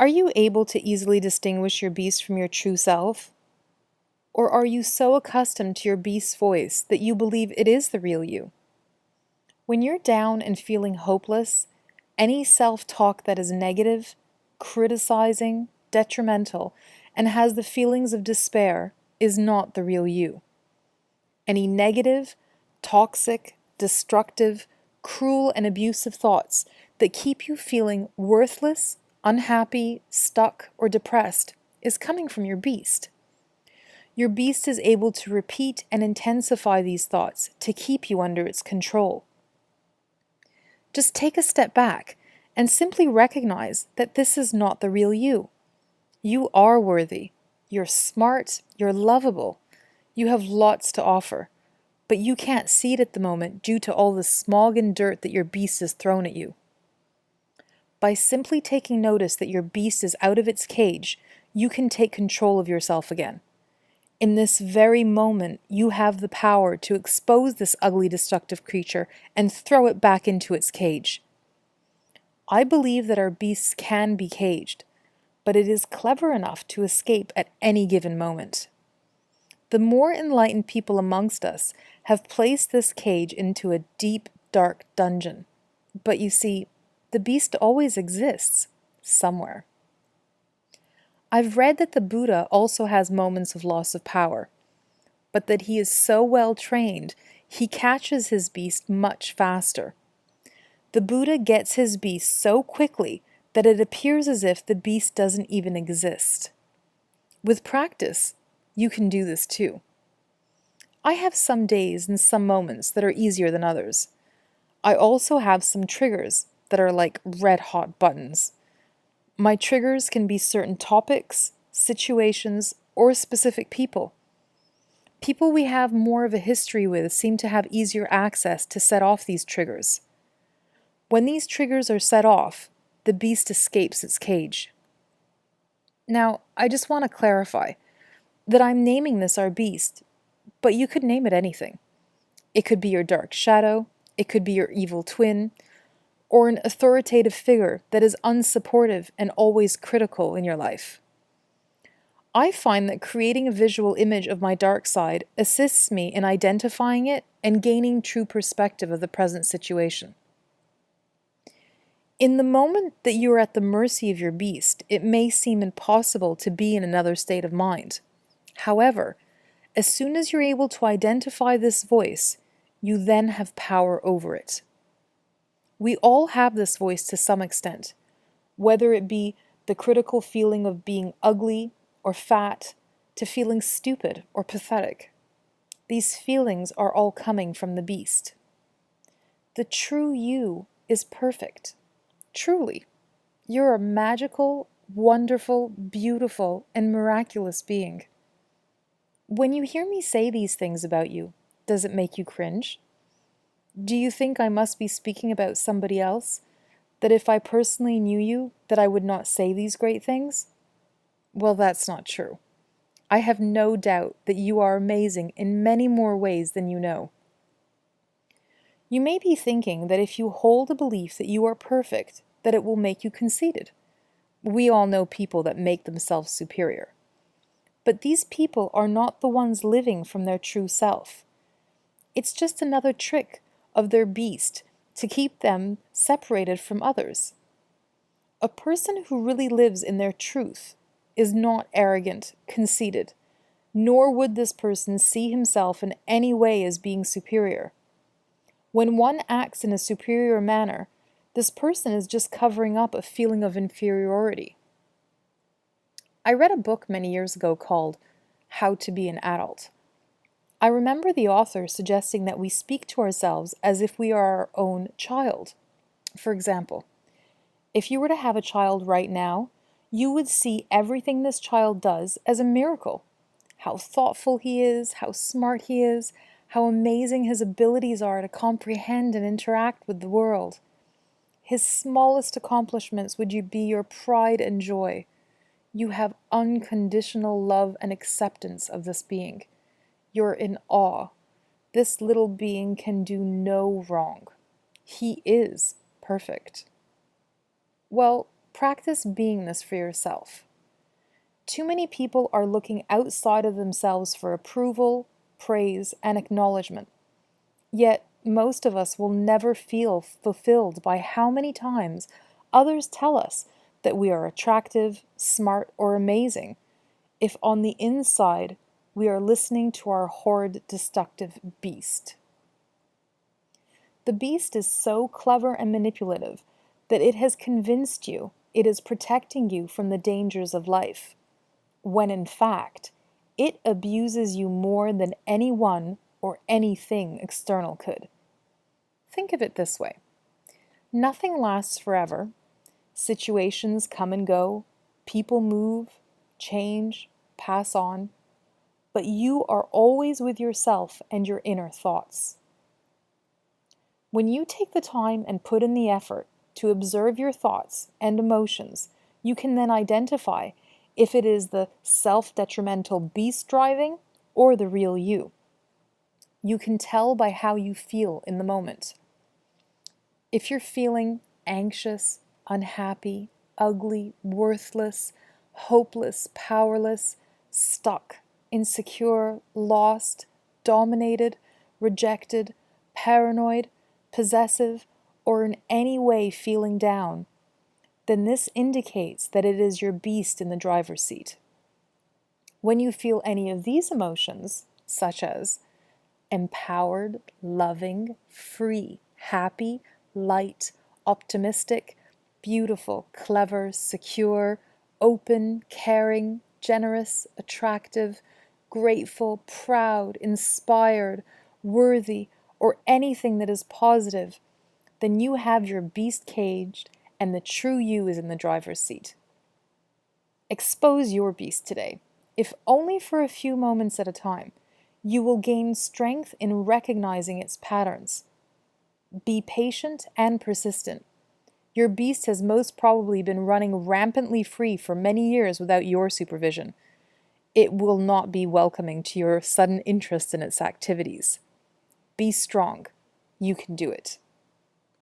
Are you able to easily distinguish your beast from your true self? Or are you so accustomed to your beast's voice that you believe it is the real you? When you're down and feeling hopeless, any self-talk that is negative, criticizing, detrimental, and has the feelings of despair is not the real you. Any negative, toxic, destructive, cruel, and abusive thoughts that keep you feeling worthless, unhappy, stuck, or depressed is coming from your beast. Your beast is able to repeat and intensify these thoughts to keep you under its control. Just take a step back and simply recognize that this is not the real you. You are worthy. You're smart. You're lovable. You have lots to offer, but you can't see it at the moment due to all the smog and dirt that your beast has thrown at you. By simply taking notice that your beast is out of its cage, you can take control of yourself again. In this very moment, you have the power to expose this ugly, destructive creature and throw it back into its cage. I believe that our beasts can be caged, but it is clever enough to escape at any given moment. The more enlightened people amongst us have placed this cage into a deep, dark dungeon. But you see, the beast always exists, somewhere. I've read that the Buddha also has moments of loss of power, but that he is so well trained, he catches his beast much faster. The Buddha gets his beast so quickly that it appears as if the beast doesn't even exist. With practice, you can do this too. I have some days and some moments that are easier than others. I also have some triggers that are like red-hot buttons. My triggers can be certain topics, situations, or specific people. People we have more of a history with seem to have easier access to set off these triggers. When these triggers are set off, the beast escapes its cage. Now, I just want to clarify that I'm naming this our beast, but you could name it anything. It could be your dark shadow, it could be your evil twin, or an authoritative figure that is unsupportive and always critical in your life. I find that creating a visual image of my dark side assists me in identifying it and gaining true perspective of the present situation. In the moment that you are at the mercy of your beast, it may seem impossible to be in another state of mind. However, as soon as you're able to identify this voice, you then have power over it. We all have this voice to some extent, whether it be the critical feeling of being ugly or fat, to feeling stupid or pathetic. These feelings are all coming from the beast. The true you is perfect. Truly, you're a magical, wonderful, beautiful, and miraculous being. When you hear me say these things about you, does it make you cringe? Do you think I must be speaking about somebody else? That if I personally knew you, that I would not say these great things? Well, that's not true. I have no doubt that you are amazing in many more ways than you know. You may be thinking that if you hold a belief that you are perfect, that it will make you conceited. We all know people that make themselves superior. But these people are not the ones living from their true self. It's just another trick of their beast to keep them separated from others. A person who really lives in their truth is not arrogant, conceited, nor would this person see himself in any way as being superior. When one acts in a superior manner, this person is just covering up a feeling of inferiority. I read a book many years ago called How to Be an Adult. I remember the author suggesting that we speak to ourselves as if we are our own child. For example, if you were to have a child right now, you would see everything this child does as a miracle. How thoughtful he is, how smart he is, how amazing his abilities are to comprehend and interact with the world. His smallest accomplishments would be your pride and joy. You have unconditional love and acceptance of this being. You're in awe. This little being can do no wrong. He is perfect. Well, Practice beingness for yourself. Too many people are looking outside of themselves for approval, praise, and acknowledgement. Yet, most of us will never feel fulfilled by how many times others tell us that we are attractive, smart, or amazing, if on the inside we are listening to our horrid, destructive beast. The beast is so clever and manipulative that it has convinced you it is protecting you from the dangers of life, when in fact, it abuses you more than anyone or anything external could. Think of it this way. Nothing lasts forever. Situations come and go. People move, change, pass on. But you are always with yourself and your inner thoughts. When you take the time and put in the effort to observe your thoughts and emotions, you can then identify if it is the self-detrimental beast driving or the real you. You can tell by how you feel in the moment. If you're feeling anxious, unhappy, ugly, worthless, hopeless, powerless, stuck, insecure, lost, dominated, rejected, paranoid, possessive, or in any way feeling down, then this indicates that it is your beast in the driver's seat. When you feel any of these emotions, such as empowered, loving, free, happy, light, optimistic, beautiful, clever, secure, open, caring, generous, attractive, grateful, proud, inspired, worthy, or anything that is positive, then you have your beast caged and the true you is in the driver's seat. Expose your beast today, if only for a few moments at a time. You will gain strength in recognizing its patterns. Be patient and persistent. Your beast has most probably been running rampantly free for many years without your supervision. It will not be welcoming to your sudden interest in its activities. Be strong. You can do it.